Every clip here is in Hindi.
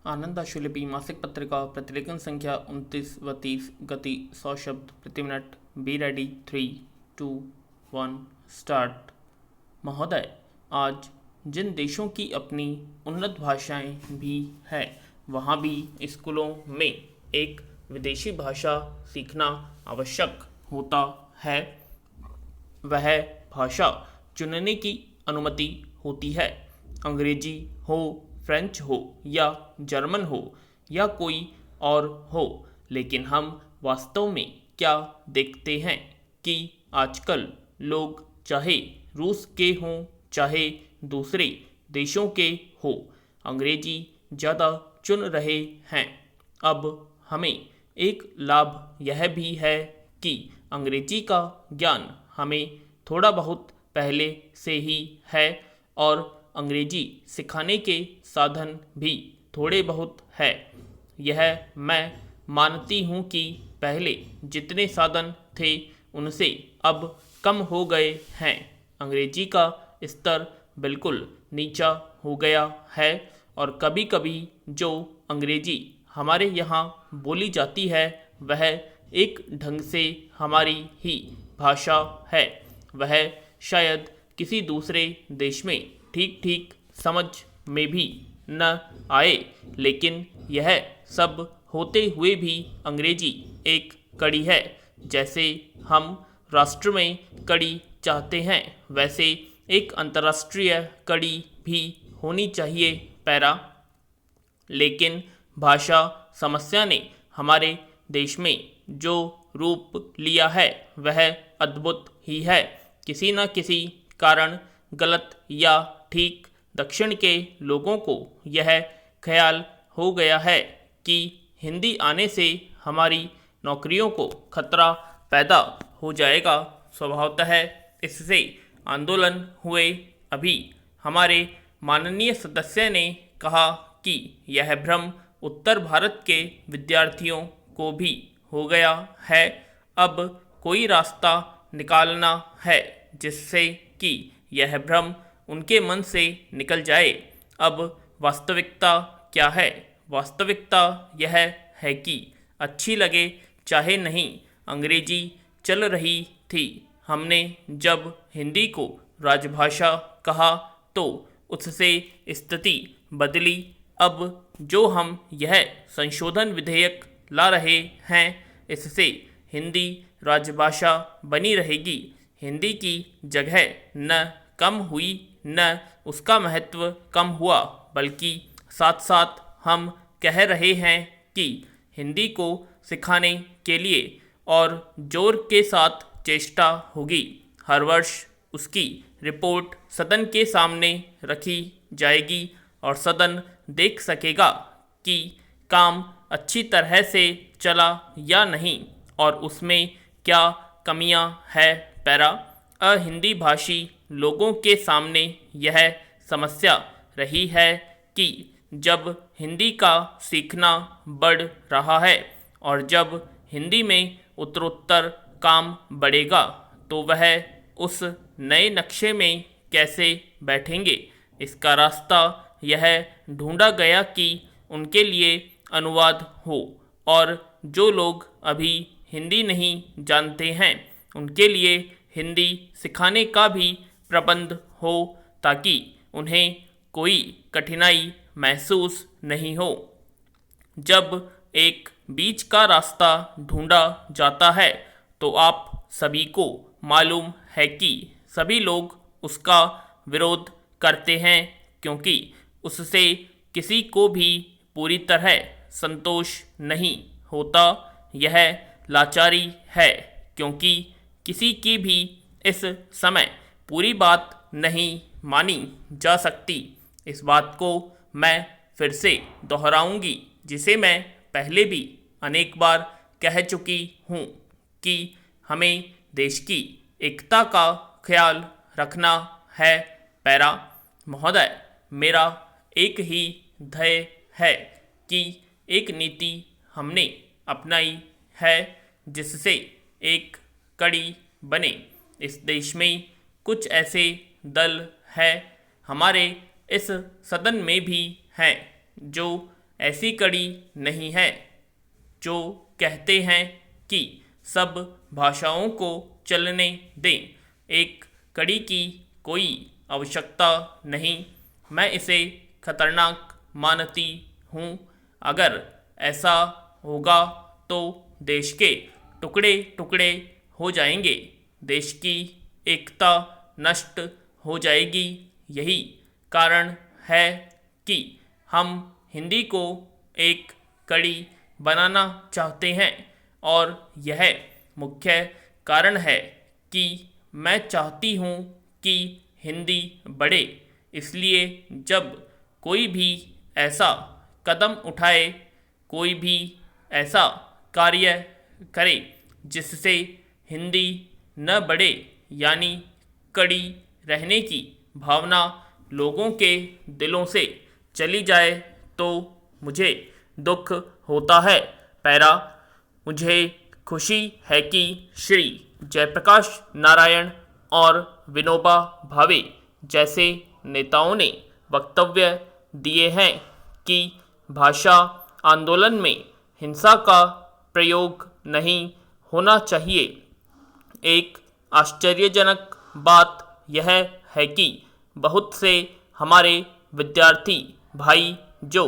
आनंद आशुलिपि मासिक पत्रिका प्रतिलेखन संख्या 29 व 30 गति 100 शब्द प्रति मिनट। Be ready 3, 2, 1 start. महोदय, आज जिन देशों की अपनी उन्नत भाषाएं भी हैं वहाँ भी स्कूलों में एक विदेशी भाषा सीखना आवश्यक होता है। वह भाषा चुनने की अनुमति होती है। अंग्रेजी हो, फ्रेंच हो या जर्मन हो या कोई और हो, लेकिन हम वास्तव में क्या देखते हैं कि आजकल लोग चाहे रूस के हों चाहे दूसरे देशों के हो, अंग्रेजी ज़्यादा चुन रहे हैं। अब हमें एक लाभ यह भी है कि अंग्रेजी का ज्ञान हमें थोड़ा बहुत पहले से ही है और अंग्रेजी सिखाने के साधन भी थोड़े बहुत है। यह मैं मानती हूँ कि पहले जितने साधन थे उनसे अब कम हो गए हैं। अंग्रेजी का स्तर बिल्कुल नीचा हो गया है और कभी कभी जो अंग्रेजी हमारे यहाँ बोली जाती है वह एक ढंग से हमारी ही भाषा है। वह शायद किसी दूसरे देश में ठीक ठीक समझ में भी न आए, लेकिन यह सब होते हुए भी अंग्रेजी एक कड़ी है। जैसे हम राष्ट्र में कड़ी चाहते हैं वैसे एक अंतर्राष्ट्रीय कड़ी भी होनी चाहिए पैरा। लेकिन भाषा समस्या ने हमारे देश में जो रूप लिया है वह अद्भुत ही है। किसी न किसी कारण गलत या ठीक दक्षिण के लोगों को यह ख्याल हो गया है कि हिंदी आने से हमारी नौकरियों को खतरा पैदा हो जाएगा। स्वभावतः इससे आंदोलन हुए। अभी हमारे माननीय सदस्य ने कहा कि यह भ्रम उत्तर भारत के विद्यार्थियों को भी हो गया है। अब कोई रास्ता निकालना है जिससे कि यह भ्रम उनके मन से निकल जाए। अब वास्तविकता क्या है? वास्तविकता यह है कि अच्छी लगे चाहे नहीं, अंग्रेजी चल रही थी। हमने जब हिंदी को राजभाषा कहा तो उससे स्थिति बदली। अब जो हम यह संशोधन विधेयक ला रहे हैं इससे हिंदी राजभाषा बनी रहेगी। हिंदी की जगह न कम हुई न उसका महत्व कम हुआ, बल्कि साथ साथ हम कह रहे हैं कि हिंदी को सिखाने के लिए और जोर के साथ चेष्टा होगी। हर वर्ष उसकी रिपोर्ट सदन के सामने रखी जाएगी और सदन देख सकेगा कि काम अच्छी तरह से चला या नहीं और उसमें क्या कमियां है पैरा। अहिंदी भाषी लोगों के सामने यह समस्या रही है कि जब हिंदी का सीखना बढ़ रहा है और जब हिंदी में उत्तरोत्तर काम बढ़ेगा तो वह उस नए नक्शे में कैसे बैठेंगे। इसका रास्ता यह ढूंढा गया कि उनके लिए अनुवाद हो और जो लोग अभी हिंदी नहीं जानते हैं उनके लिए हिंदी सिखाने का भी प्रबंध हो ताकि उन्हें कोई कठिनाई महसूस नहीं हो। जब एक बीच का रास्ता ढूंढा जाता है तो आप सभी को मालूम है कि सभी लोग उसका विरोध करते हैं क्योंकि उससे किसी को भी पूरी तरह संतोष नहीं होता। यह लाचारी है क्योंकि किसी की भी इस समय पूरी बात नहीं मानी जा सकती। इस बात को मैं फिर से दोहराऊंगी जिसे मैं पहले भी अनेक बार कह चुकी हूँ कि हमें देश की एकता का ख्याल रखना है पैरा। महोदय, मेरा एक ही ध्येय है कि एक नीति हमने अपनाई है जिससे एक कड़ी बने। इस देश में कुछ ऐसे दल हैं, हमारे इस सदन में भी हैं, जो ऐसी कड़ी नहीं है जो कहते हैं कि सब भाषाओं को चलने दें। एक कड़ी की कोई आवश्यकता नहीं। मैं इसे खतरनाक मानती हूँ। अगर ऐसा होगा तो देश के टुकड़े टुकड़े हो जाएंगे, देश की एकता नष्ट हो जाएगी। यही कारण है कि हम हिंदी को एक कड़ी बनाना चाहते हैं और यह मुख्य कारण है कि मैं चाहती हूँ कि हिंदी बढ़े। इसलिए जब कोई भी ऐसा कदम उठाए, कोई भी ऐसा कार्य करे जिससे हिंदी न बढ़े, यानी कड़ी रहने की भावना लोगों के दिलों से चली जाए, तो मुझे दुख होता है। पैरा, मुझे खुशी है कि श्री जयप्रकाश नारायण और विनोबा भावे जैसे नेताओं ने वक्तव्य दिए हैं कि भाषा आंदोलन में हिंसा का प्रयोग नहीं होना चाहिए। एक आश्चर्यजनक बात यह है कि बहुत से हमारे विद्यार्थी भाई जो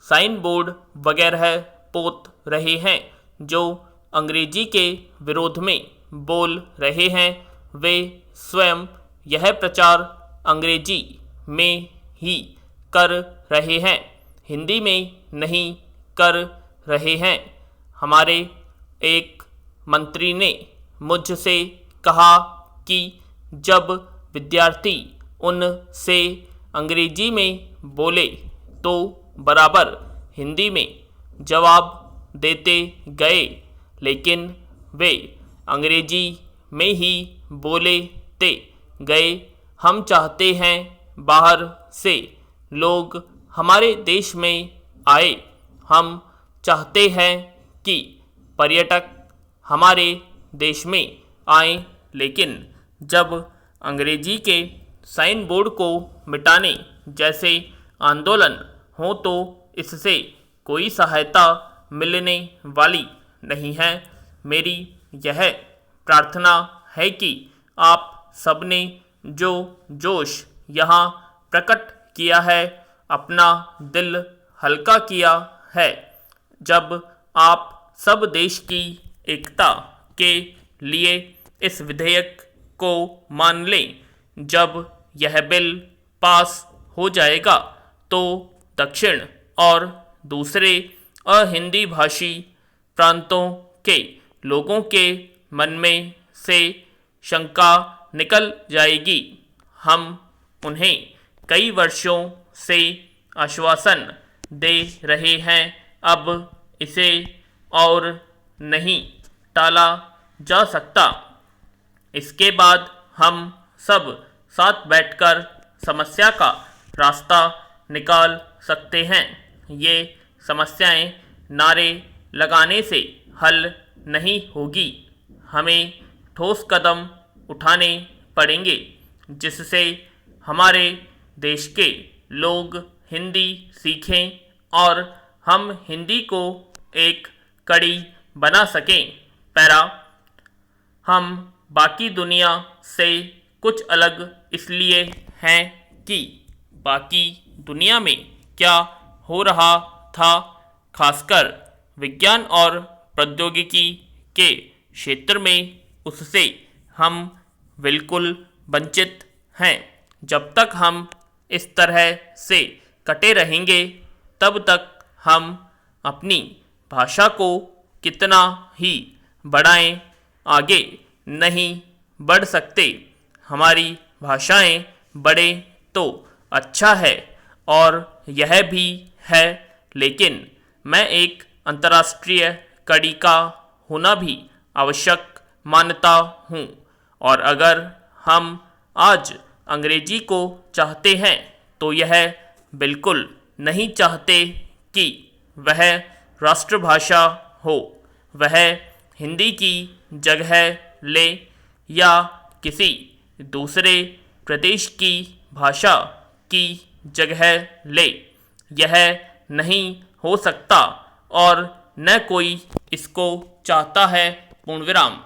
साइन बोर्ड वगैरह पोत रहे हैं, जो अंग्रेजी के विरोध में बोल रहे हैं, वे स्वयं यह प्रचार अंग्रेजी में ही कर रहे हैं, हिंदी में नहीं कर रहे हैं। हमारे एक मंत्री ने मुझसे कहा कि जब विद्यार्थी उनसे अंग्रेजी में बोले तो बराबर हिंदी में जवाब देते गए, लेकिन वे अंग्रेजी में ही बोलेते गए। हम चाहते हैं बाहर से लोग हमारे देश में आए। हम चाहते हैं कि पर्यटक हमारे देश में आएं, लेकिन जब अंग्रेजी के साइन बोर्ड को मिटाने जैसे आंदोलन हो तो इससे कोई सहायता मिलने वाली नहीं है। मेरी यह प्रार्थना है कि आप सबने जो जोश यहाँ प्रकट किया है, अपना दिल हल्का किया है, जब आप सब देश की एकता के लिए इस विधेयक को मान लें। जब यह बिल पास हो जाएगा तो दक्षिण और दूसरे अहिंदी भाषी प्रांतों के लोगों के मन में से शंका निकल जाएगी। हम उन्हें कई वर्षों से आश्वासन दे रहे हैं, अब इसे और नहीं टाला जा सकता। इसके बाद हम सब साथ बैठकर समस्या का रास्ता निकाल सकते हैं। ये समस्याएं नारे लगाने से हल नहीं होगी। हमें ठोस कदम उठाने पड़ेंगे जिससे हमारे देश के लोग हिंदी सीखें और हम हिंदी को एक कड़ी बना सकें। पैरा, हम बाकी दुनिया से कुछ अलग इसलिए हैं कि बाकी दुनिया में क्या हो रहा था, खासकर विज्ञान और प्रौद्योगिकी के क्षेत्र में, उससे हम बिल्कुल वंचित हैं। जब तक हम इस तरह से कटे रहेंगे तब तक हम अपनी भाषा को कितना ही बढ़ाएं, आगे नहीं बढ़ सकते। हमारी भाषाएं बढ़े तो अच्छा है और यह भी है, लेकिन मैं एक अंतर्राष्ट्रीय कड़ी का होना भी आवश्यक मानता हूँ। और अगर हम आज अंग्रेजी को चाहते हैं तो यह बिल्कुल नहीं चाहते कि वह राष्ट्रभाषा हो, वह हिंदी की जगह ले या किसी दूसरे प्रदेश की भाषा की जगह ले। यह नहीं हो सकता और न कोई इसको चाहता है। पूर्ण विराम।